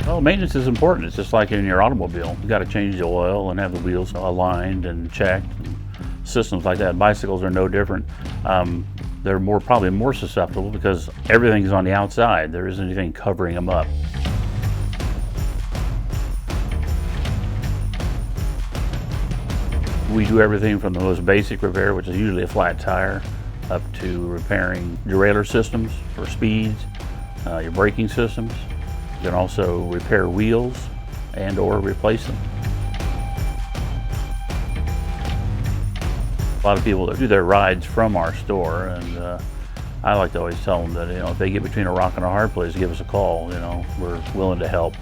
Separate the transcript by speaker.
Speaker 1: Well, maintenance is important. It's just like in your automobile. You got to change the oil and have the wheels aligned and checked. And systems like that. Bicycles are no different. They're probably more susceptible because everything's on the outside. There isn't anything covering them up. We do everything from the most basic repair, which is usually a flat tire, up to repairing derailleur systems for speeds, your braking systems. You can also repair wheels and or replace them. A lot of people do their rides from our store, and I like to always tell them that if they get between a rock and a hard place, give us a call. We're willing to help.